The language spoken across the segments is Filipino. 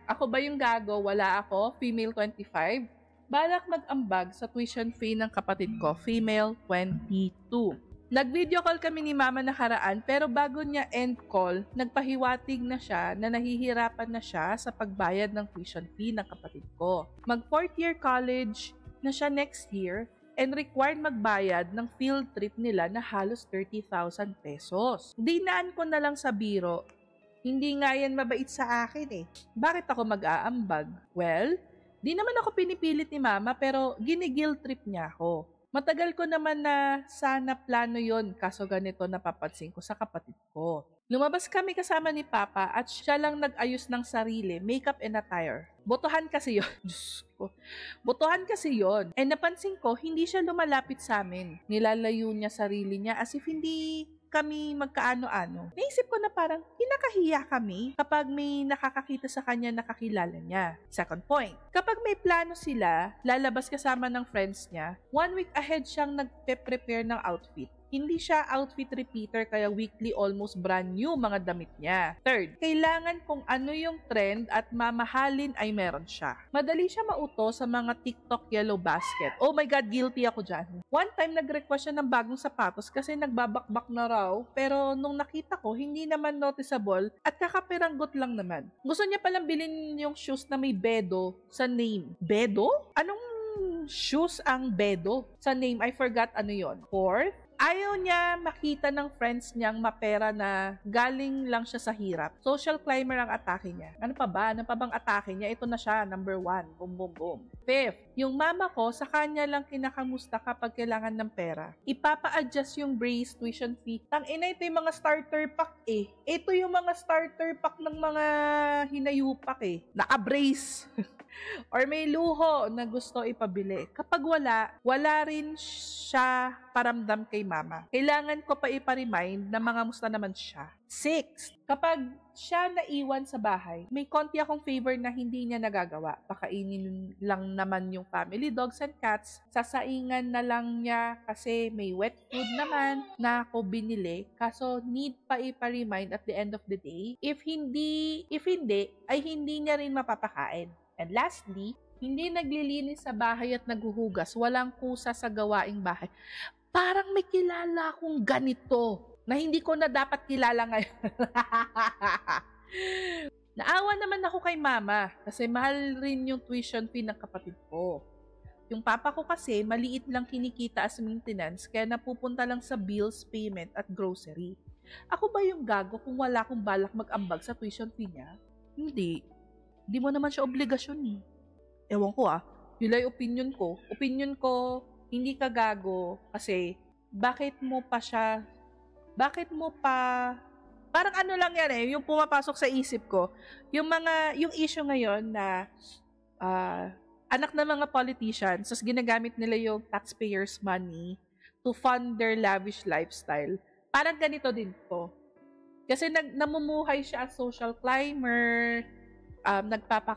Ako ba yung gago? Wala ako, female 25. Balak mag-ambag sa tuition fee ng kapatid ko, female 22. Nag-video call kami ni mama nakaraan pero bago niya end call, nagpahiwatig na siya na nahihirapan na siya sa pagbayad ng tuition fee ng kapatid ko. Mag 4th year college na siya next year and required magbayad ng field trip nila na halos 30,000 pesos. Dinaan ko na lang sa biro, hindi nga yan mabait sa akin eh. Bakit ako mag-aambag? Well, di naman ako pinipilit ni mama pero gini-guilt trip niya ako. Matagal ko naman na sana plano yon kaso ganito napapansin ko sa kapatid ko. Lumabas kami kasama ni Papa at siya lang nag-ayos ng sarili, makeup and attire. Botohan kasi yon. Diyos ko. Botohan kasi yon. And napansin ko, hindi siya lumalapit sa amin. Nilalayo niya sarili niya as if hindi kami magkaano-ano. Naisip ko na parang kinakahiya kami kapag may nakakakita sa kanya na kakilala niya. Second point, kapag may plano sila, lalabas kasama ng friends niya, 1 week ahead siyang nagpe-prepare ng outfit. Hindi siya outfit repeater kaya weekly almost brand new mga damit niya. Third, kailangan kung ano yung trend at mamahalin ay meron siya. Madali siya mauto sa mga TikTok yellow basket. Oh my God, guilty ako dyan. One time nag-request siya ng bagong sapatos kasi nagbabakbak na raw pero nung nakita ko hindi naman noticeable at kakapiranggot lang naman. Gusto niya palang bilhin yung shoes na may bedo sa name. Bedo? Anong shoes ang bedo? Sa name, I forgot ano yon. Fourth, ayaw niya makita ng friends niyang mapera na galing lang siya sa hirap. Social climber ang atake niya. Ano pa ba? Ano pa bang atake niya? Ito na siya, number 1. Boom, boom, boom. Fifth, yung mama ko, sa kanya lang kinakamusta kapag kailangan ng pera. Ipapa-adjust yung brace tuition fee. Tangina, ito yung mga starter pack eh. Ito yung mga starter pack ng mga hinayupak eh. Naka-brace. Or may luho na gusto ipabili. Kapag wala rin siya paramdam kay mama. Kailangan ko pa ipa-remind na mga musta naman siya. 6. Kapag siya naiwan sa bahay, may konti akong favor na hindi niya nagagawa. Pakainin lang naman yung family dogs and cats. Sasaingan na lang niya kasi may wet food naman na ako binili. Kaso need pa ipa-remind at the end of the day. If hindi, ay hindi niya rin mapapakain. And lastly, hindi naglilinis sa bahay at naghuhugas. Walang kusa sa gawaing bahay. Parang may kilala akong ganito na hindi ko na dapat kilala ngayon. Naawa naman ako kay mama kasi mahal rin yung tuition fee ng kapatid ko. Yung papa ko kasi maliit lang kinikita as maintenance kaya napupunta lang sa bills, payment at grocery. Ako ba yung gago kung wala akong balak mag-ambag sa tuition fee niya? Hindi. Di mo naman siya obligasyon eh. Ewan ko yun lang yung opinion ko. Opinion ko, hindi ka gago kasi bakit mo pa, parang ano lang yan yung pumapasok sa isip ko. Yung issue ngayon na anak ng mga politicians, tas ginagamit nila yung taxpayers' money to fund their lavish lifestyle. Parang ganito din to. Kasi namumuhay siya as social climber,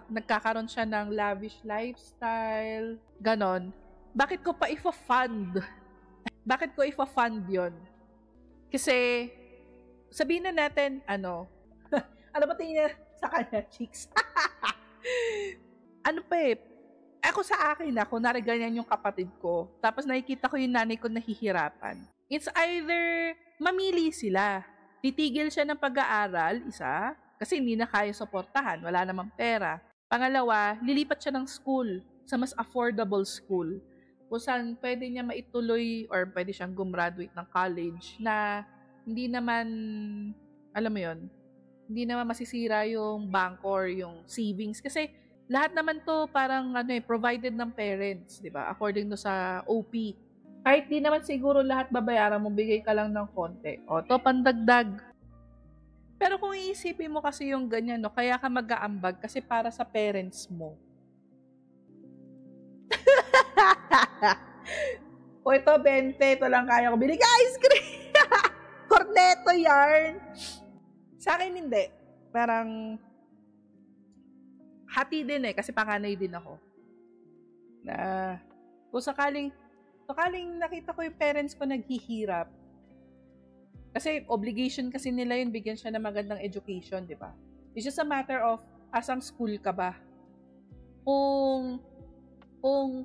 nagkakaroon siya ng lavish lifestyle, ganon. Bakit ko pa ifa-fund? Bakit ko ifa-fund yun? Kasi, sabihin na natin, ano ba tingin sa kanya, chicks? Ano pa ako sa akin kunwari ganyan yung kapatid ko, tapos nakikita ko yung nanay ko nahihirapan. It's either, mamili sila. Titigil siya ng pag-aaral, isa, kasi hindi na kaya suportahan, wala namang pera. Pangalawa, lilipat siya ng school sa mas affordable school kung saan pwede niya maituloy or pwede siyang gumraduate ng college na hindi naman, alam mo yun, hindi naman masisira yung bank or yung savings. Kasi lahat naman to parang provided ng parents, di ba? According to sa OP. Kahit di naman siguro lahat babayaran mo, bigay ka lang ng konti. O, to pandagdag. Pero kung iisipin mo kasi yung ganyan, kaya ka mag-aambag kasi para sa parents mo. O ito, 20, ito lang kaya ko. Bili ka ice cream! Cornetto yarn! Sa akin hindi. Parang hati din kasi panganay din ako. Na kung sakaling nakita ko yung parents ko naghihirap, kasi obligation kasi nila yun, bigyan siya ng magandang education, di ba? It's just a matter of asang school ka ba? Kung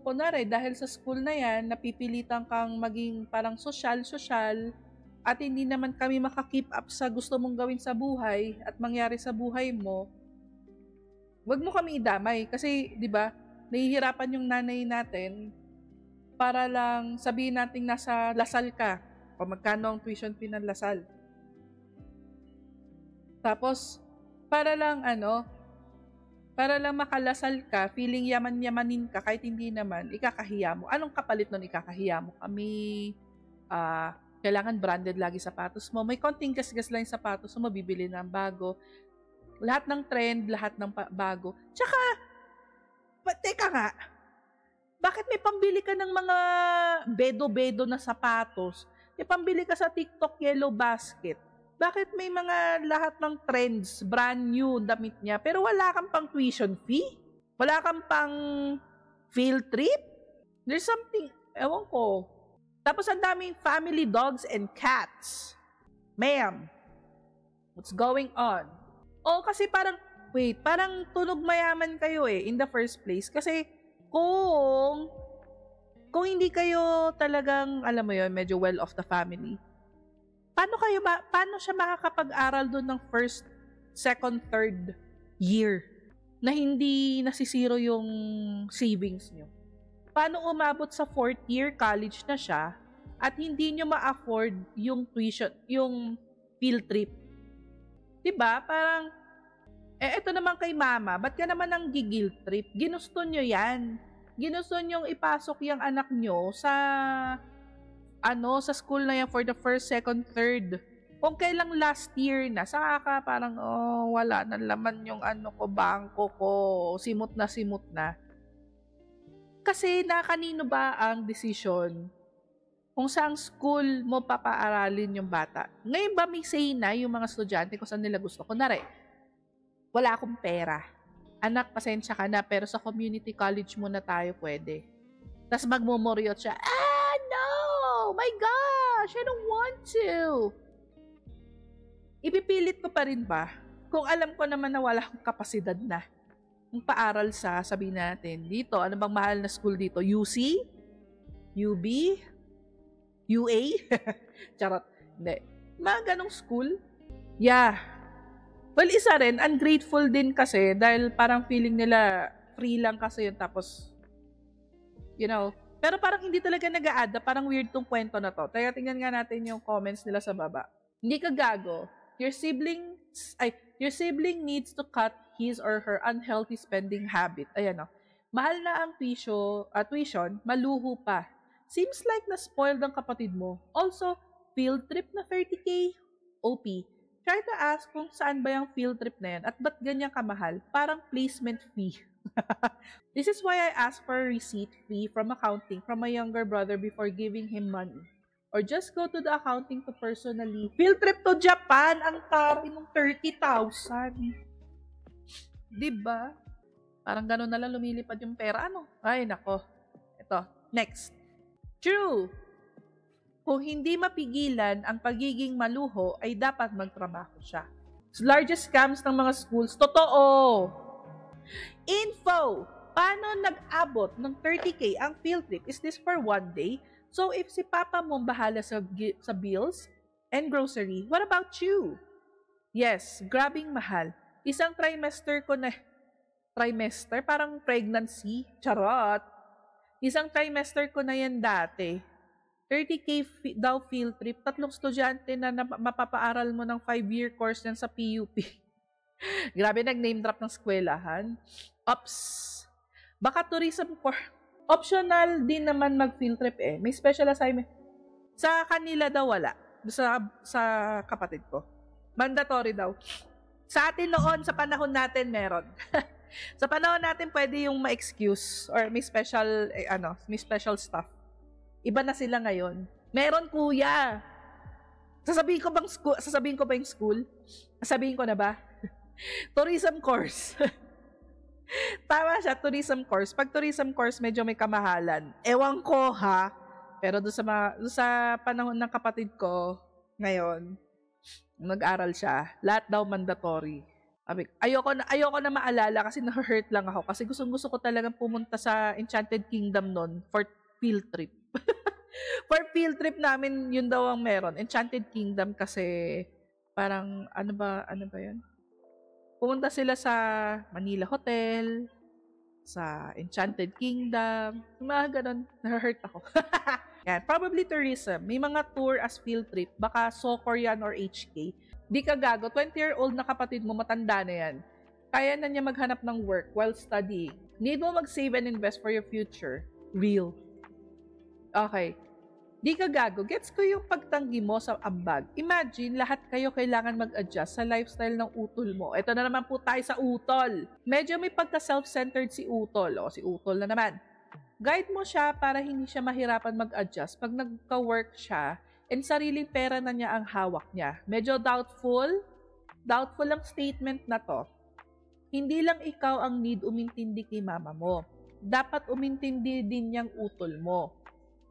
kunwari, dahil sa school na yan, napipilitan kang maging parang sosyal, at hindi naman kami makakeep up sa gusto mong gawin sa buhay at mangyari sa buhay mo, wag mo kami idamay. Kasi, di ba, nahihirapan yung nanay natin para lang sabihin natin nasa Lasal ka o magkano ang tuition fee ng Lasal. Tapos, para lang makalasal ka, feeling yaman-yamanin ka, kahit hindi naman, ikakahiya mo. Anong kapalit nun ikakahiya mo? Kami, kailangan branded lagi sapatos mo. May konting gas-gas lang yung sapatos mo, mabibili ng bago. Lahat ng trend, lahat ng bago. Tsaka, teka nga, bakit may pambili ka ng mga bedo-bedo na sapatos? May pambili ka sa TikTok Yellow Basket. Bakit may mga lahat ng trends, brand new damit niya, pero wala kang pang tuition fee? Wala kang pang field trip? There's something, ewan ko. Tapos ang daming family dogs and cats. Ma'am, what's going on? Kasi parang, parang tunog mayaman kayo in the first place. Kasi kung hindi kayo talagang, alam mo yun, medyo well off the family, paano siya makakapag-aral doon ng first, second, third year na hindi nasisiro yung savings nyo? Paano umabot sa fourth year college na siya at hindi nyo ma-afford yung tuition, yung field trip? Diba? Parang, eto naman kay mama, ba't ka naman ang guilt trip? Ginusto nyo yan. Ginusto nyong ipasok yung anak nyo sa school na yan for the first, second, third. Kung kailang last year na, saka ka parang, wala na laman yung bangko ko, simot na. Kasi kanino ba ang desisyon kung saang school mo papaaralin yung bata? Ngayon ba may say na yung mga estudyante kung saan nila gusto? Kunwari, wala akong pera. Anak, pasensya ka na, pero sa community college muna tayo pwede. Tapos magmumuriot siya, no! Oh my gosh, I don't want to. Ipipilit ko pa rin ba? Kung alam ko naman na wala akong kapasidad na kung paaral sabihin natin, dito, ano bang mahal na school dito? UC? UB? UA? Charot. Hindi. Mga ganong school? Yeah. Well, isa rin, ungrateful din kasi dahil parang feeling nila free lang kasi yun, tapos, pero parang hindi talaga nag-a-add, parang weird tong kwento na to. Kaya tingnan nga natin yung comments nila sa baba. Hindi ka gago. Your sibling needs to cut his or her unhealthy spending habit. Ayan o. Mahal na ang tuition, maluho pa. Seems like na-spoiled ang kapatid mo. Also, field trip na 30K? OP. Try to ask kung saan ba yung field trip na yan at ba't ganyan kamahal? Parang placement fee. This is why I asked for a receipt fee from accounting from my younger brother before giving him money. Or just go to the accounting to personally. Field trip to Japan, ang tari ng 30,000. Diba? Parang gano'n na lang lumilipad yung pera. Ay, nako. Ito, next. True. Kung hindi mapigilan ang pagiging maluho, ay dapat magtrabaho siya. Largest scams ng mga schools, totoo. Info! Paano nag-abot ng 30K ang field trip? Is this for one day? So if si papa mo bahala sa bills and grocery, what about you? Yes, grabbing mahal. Isang trimester, parang pregnancy, charot. Isang trimester ko na yan dati. 30K daw field trip, 3 estudyante na mapapaaral mo ng 5-year course yan sa PUP. Grabe, nag-name drop ng eskwelahan. Ops. Baka tourism optional din naman mag-field trip May special assignment. Sa kanila daw wala. Sa kapatid ko. Mandatory daw. Sa atin noon, sa panahon natin, meron. Sa panahon natin, pwede yung ma-excuse or may special stuff. Iba na sila ngayon. Meron, kuya. Sasabihin ko ba yung school? Sasabihin ko na ba? Tourism course. Tama siya, tourism course. Pag tourism course, medyo may kamahalan. Ewan ko, ha? Pero doon sa panahon ng kapatid ko, ngayon, nag-aral siya. Lahat daw mandatory. Sabi, ayoko na maalala kasi na-hurt lang ako. Kasi gusto ko talagang pumunta sa Enchanted Kingdom noon for field trip. For field trip namin, yun daw ang meron. Enchanted Kingdom kasi parang, ano ba yun? Pumunta sila sa Manila Hotel, sa Enchanted Kingdom, mga ganun, na-hurt ako. Yan, probably tourism. May mga tour as field trip, baka Socor yan or HK. Di ka gago, 20-year-old na kapatid mo, matanda na yan. Kaya na niya maghanap ng work while studying. Need mo mag-save and invest for your future. Real. Okay. Di ka gago, gets ko yung pagtanggi mo sa ambag. Imagine, lahat kayo kailangan mag-adjust sa lifestyle ng utol mo. Ito na naman po tayo sa utol. Medyo may pagka-self-centered si utol. O, si utol na naman. Guide mo siya para hindi siya mahirapan mag-adjust pag nagka-work siya and sariling pera na niya ang hawak niya. Medyo doubtful ang statement na to. Hindi lang ikaw ang need umintindi kay mama mo. Dapat umintindi din niyang utol mo.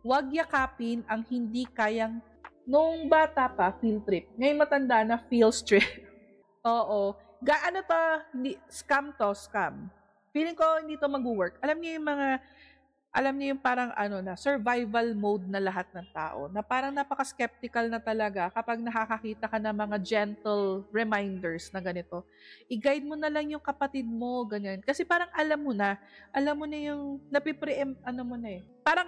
Huwag yakapin ang hindi kayang noong bata pa, field trip. Ngayon matanda na, field trip. Oo. Gaano to? Hindi, scam to, scam. Feeling ko hindi to mag-work. Alam niyo yung parang survival mode na lahat ng tao. Na parang napaka-skeptical na talaga kapag nakakakita ka ng mga gentle reminders na ganito. I-guide mo na lang yung kapatid mo, ganyan. Kasi parang alam mo na yung napipreempt, Parang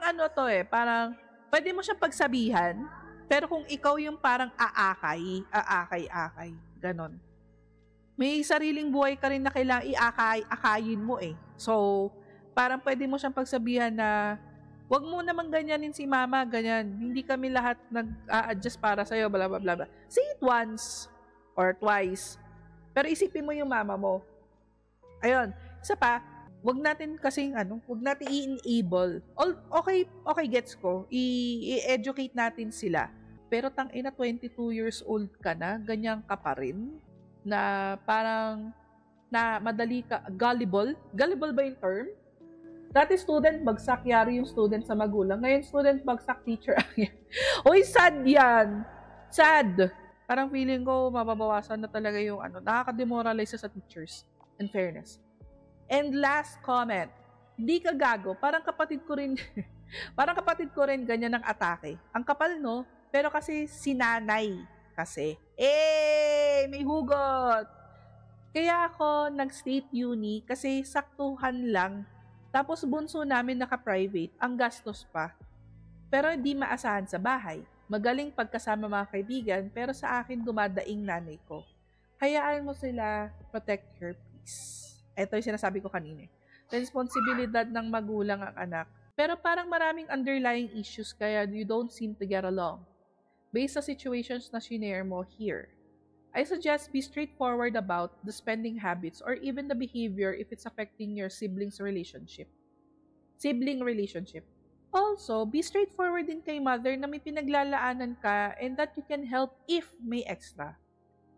parang pwede mo siya pagsabihan, pero kung ikaw yung parang aakay, ganon. May sariling buhay ka rin na kailangang akayin mo eh. So, parang pwede mo siyang pagsabihan na wag mo naman ganyanin si mama, ganyan. Hindi kami lahat nag-a-adjust para sa'yo, bla bla bla. Say it once or twice. Pero isipin mo yung mama mo. Ayun. Isa pa, wag natin i-enable. Okay, gets ko. I-educate natin sila. Pero tangina 22 years old ka na, ganyan ka pa rin, na parang na madali ka, gullible. Gullible ba yung term? Dati student bagsak, yari yung student sa magulang. Ngayon student bagsak, teacher. Uy, sad yan. Sad. Parang feeling ko mababawasan na talaga yung nakaka-demoralize sa teachers. In fairness. And last comment. Di ka gago. Parang kapatid ko rin ganyan ang atake. Ang kapal no, pero kasi sinanay kasi. May hugot. Kaya ako nag-state uni kasi saktuhan lang. Tapos bunso namin naka-private, ang gastos pa. Pero hindi maasahan sa bahay. Magaling pagkasama mga kaibigan, pero sa akin dumadaing nanay ko. Hayaan mo sila, protect your peace. Ito yung sinasabi ko kanina. Responsibilidad ng magulang ang anak. Pero parang maraming underlying issues kaya you don't seem to get along. Based sa situations na shinare mo here. I suggest be straightforward about the spending habits or even the behavior if it's affecting your sibling relationship. Also, be straightforward din kay mother na may pinaglalaanan ka and that you can help if may extra.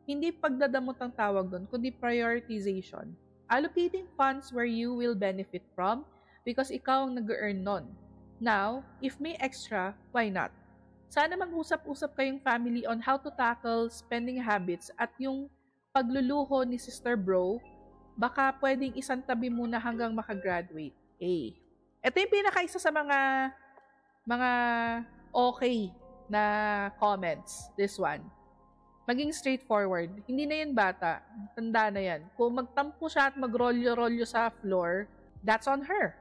Hindi pagdadamot ang tawag doon, kundi prioritization. Allocating funds where you will benefit from because ikaw ang nag-earn nun. Now, if may extra, why not? Sana mag-usap-usap kayong family on how to tackle spending habits at yung pagluluho ni Sister Bro, baka pwedeng isang tabi muna hanggang makagraduate. Ito yung pinakaisa sa mga okay na comments. This one. Maging straightforward. Hindi na yan bata. Tanda na yan. Kung magtampo siya at magrolyo-rolyo sa floor, that's on her.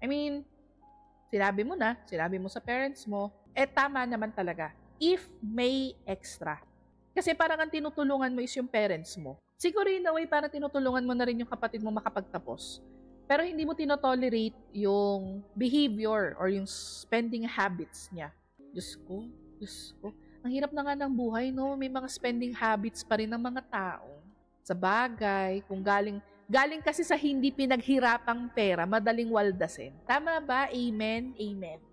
I mean, sinabi mo sa parents mo, tama naman talaga. If may extra. Kasi parang ang tinutulungan mo is yung parents mo. Siguro in a way, parang tinutulungan mo na rin yung kapatid mo makapagtapos. Pero hindi mo tinotolerate yung behavior or yung spending habits niya. Diyos ko. Ang hirap na nga ng buhay, no? May mga spending habits pa rin ng mga tao. Sa bagay, kung galing kasi sa hindi pinaghirapang pera, madaling waldasin. Tama ba? Amen? Amen.